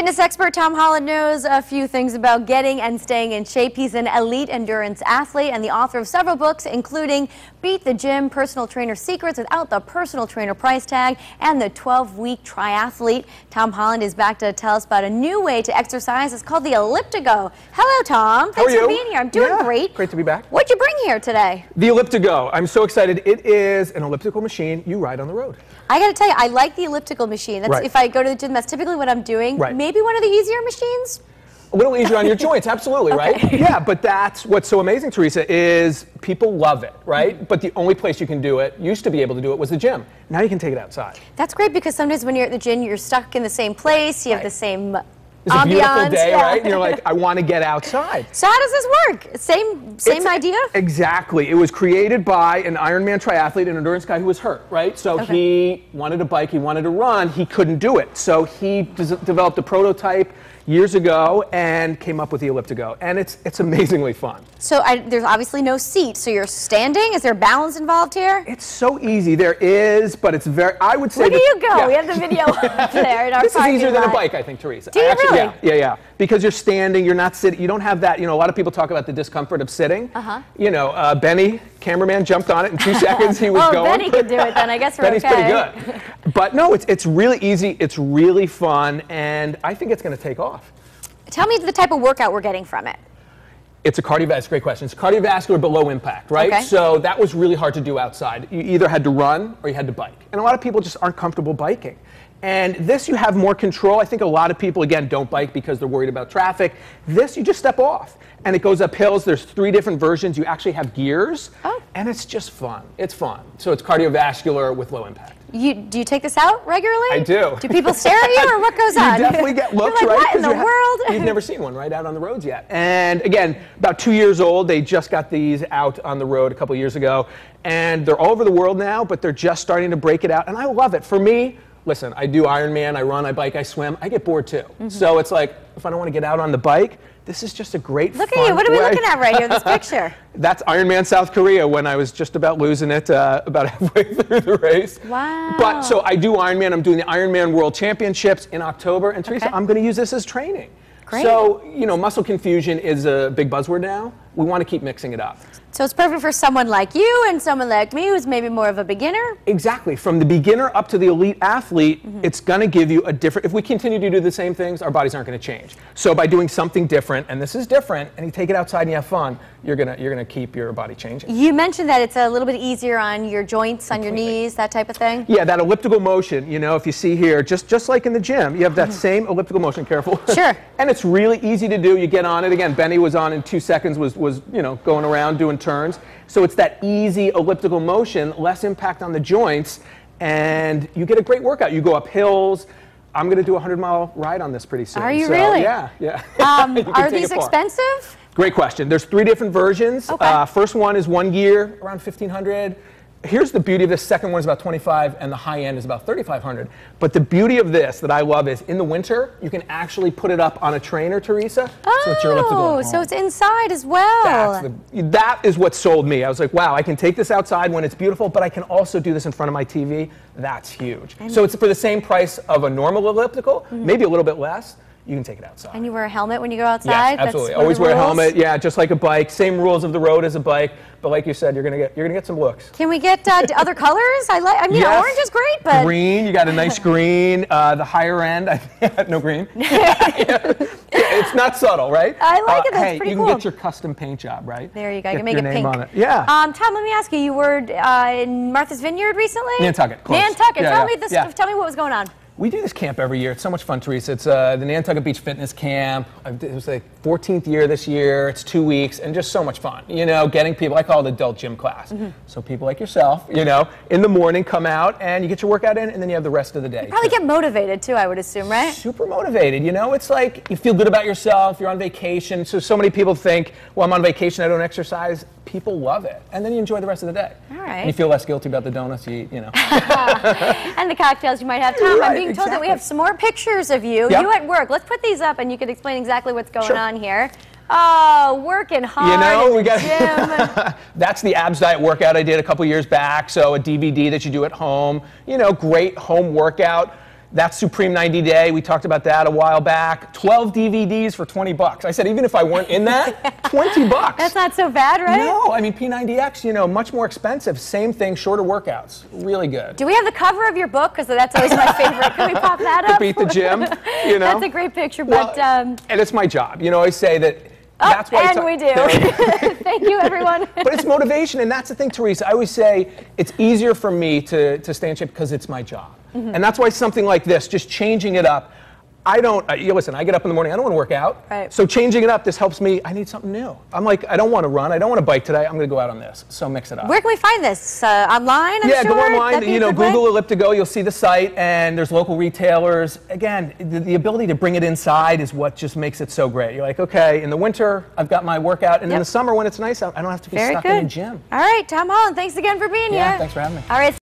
Fitness expert Tom Holland knows a few things about getting and staying in shape. He's an elite endurance athlete and the author of several books, including Beat the Gym, Personal Trainer Secrets Without the Personal Trainer Price Tag, and the 12-Week Triathlete. Tom Holland is back to tell us about a new way to exercise. It's called the ElliptiGO. Hello, Tom. Thanks for being here. I'm doing great. Great to be back. What'd you bring here today? The ElliptiGO. I'm so excited. It is an elliptical machine you ride on the road. I got to tell you, I like the elliptical machine. That's if I go to the gym, that's typically what I'm doing. Maybe one of the easier machines? A little easier on your joints, absolutely, right? Yeah, but that's what's so amazing, Teresa, is people love it, right? But the only place you can do it, used to be able to do it, was the gym. Now you can take it outside. That's great because sometimes when you're at the gym, you're stuck in the same place, you have the same It's a beautiful day, right? And you're like, I want to get outside. So how does this work? Same idea? Exactly. It was created by an Ironman triathlete, an endurance guy who was hurt, right? So he wanted to bike, he wanted to run, he couldn't do it. So he developed a prototype years ago and came up with the ElliptiGO, and it's amazingly fun. So there's obviously no seat, so you're standing? Is there balance involved here? It's so easy. There is, but it's very, I would say. Where do you go? Yeah. We have the video up there in our This is easier than a bike, I think, Teresa. Do you really? Yeah. Because you're standing, you're not sitting, you don't have that, a lot of people talk about the discomfort of sitting. Benny, cameraman, jumped on it in 2 seconds, he was going. Benny could do it then, I guess we're Benny's pretty good. But no, it's really easy, it's really fun, and I think it's going to take off. Tell me the type of workout we're getting from it. It's a cardiovascular, great question. It's cardiovascular but low impact, right? Okay. So that was really hard to do outside. You either had to run or you had to bike. And a lot of people just aren't comfortable biking. And this, you have more control. I think a lot of people, again, don't bike because they're worried about traffic. This, you just step off. And it goes up hills. There's 3 different versions. You actually have gears. And it's just fun. It's fun. So it's cardiovascular with low impact. Do you take this out regularly? I do. Do people stare at you, or what goes on? You definitely get looks, You're like, right? What in the world? You've never seen one right out on the roads yet. And again, about 2 years old. They just got these out on the road a couple years ago. And they're all over the world now, but they're just starting to break it out. And I love it. For me, listen, I do Ironman, I run, I bike, I swim. I get bored too. So it's like, if I don't want to get out on the bike, this is just a great Look at you. What are we looking at right here, this picture? That's Ironman South Korea when I was just about losing it about halfway through the race. Wow. But so I do Ironman. I'm doing the Ironman World Championships in October. And Teresa, I'm going to use this as training. Great. So, muscle confusion is a big buzzword now. We want to keep mixing it up. So it's perfect for someone like you and someone like me who's maybe more of a beginner? Exactly. From the beginner up to the elite athlete, it's going to give you a different, if we continue to do the same things, our bodies aren't going to change. So by doing something different, and this is different, and you take it outside and you have fun, you're gonna keep your body changing. You mentioned that it's a little bit easier on your joints, on your knees, that type of thing? Yeah, that elliptical motion, if you see here, just like in the gym, you have that same elliptical motion, careful. Sure. And it's really easy to do. You get on it. Again, Benny was on in 2 seconds, was going around doing turns. So it's that easy elliptical motion, less impact on the joints, and you get a great workout. You go up hills. I'm going to do a 100-mile ride on this pretty soon. Are you really? Yeah. Are these expensive? Great question. There's 3 different versions. First one is 1 year, around $1,500. Here's the beauty of this. Second one is about $2,500, and the high end is about $3,500. But the beauty of this that I love is in the winter, you can actually put it up on a trainer, Teresa. So it's your elliptical. So it's inside as well. That is what sold me. I was like, wow, I can take this outside when it's beautiful, but I can also do this in front of my TV. That's huge. So it's for the same price of a normal elliptical, maybe a little bit less. You can take it outside. And you wear a helmet when you go outside? Yes, absolutely. Always wear a helmet. Yeah, just like a bike. Same rules of the road as a bike. But like you said, you're gonna get some looks. Can we get other colors? Yes. Orange is great, but green. You got a nice green. The higher end, no green. It's not subtle, right? I like it. That's pretty cool. You can get your custom paint job, right? There you go. You can make it pink. On it. Yeah. Tom, let me ask you. You were in Martha's Vineyard recently? Nantucket. Close. Nantucket. Tell me what was going on. We do this camp every year. It's so much fun, Teresa. It's the Nantucket Beach Fitness Camp. It was like 14th year this year. It's 2 weeks and just so much fun. Getting people, I call it adult gym class. So people like yourself, in the morning come out and you get your workout in and then you have the rest of the day. You probably get motivated too, I would assume, right? Super motivated. It's like you feel good about yourself. You're on vacation. So many people think, well, I'm on vacation, I don't exercise. People love it. And then you enjoy the rest of the day. All right. And you feel less guilty about the donuts you eat, And the cocktails you might have. Tom, I'm being told that we have some more pictures of you. You at work. Let's put these up and you can explain exactly what's going on here. Oh, working hard in the gym. That's the abs diet workout I did a couple years back. So a DVD that you do at home. Great home workout. That's Supreme 90 Day. We talked about that a while back. 12 DVDs for 20 bucks. I said, even if I weren't in that, 20 bucks. That's not so bad, right? No, I mean, P90X, you know, much more expensive. Same thing, shorter workouts. Really good. Do we have the cover of your book? Because that's always my favorite. Can we pop that up? To beat the gym, you know. That's a great picture, but... Well, and it's my job. You know, I say that... That's why and we do. Thank you, everyone. But it's motivation, and that's the thing, Teresa. I always say it's easier for me to stay in shape because it's my job. And that's why something like this, just changing it up, I don't, you listen, I get up in the morning, I don't want to work out. Right. So changing it up, this helps me, I need something new. I'm like, I don't want to run, I don't want to bike today, I'm going to go out on this. So mix it up. Where can we find this? Online, I'm yeah, sure? Go online, you know, Google ElliptiGO, you'll see the site, and there's local retailers. Again, the ability to bring it inside is what just makes it so great. You're like, okay, in the winter, I've got my workout, and in the summer when it's nice out, I don't have to be stuck in the gym. All right, Tom Holland, thanks again for being here. Thanks for having me. All right.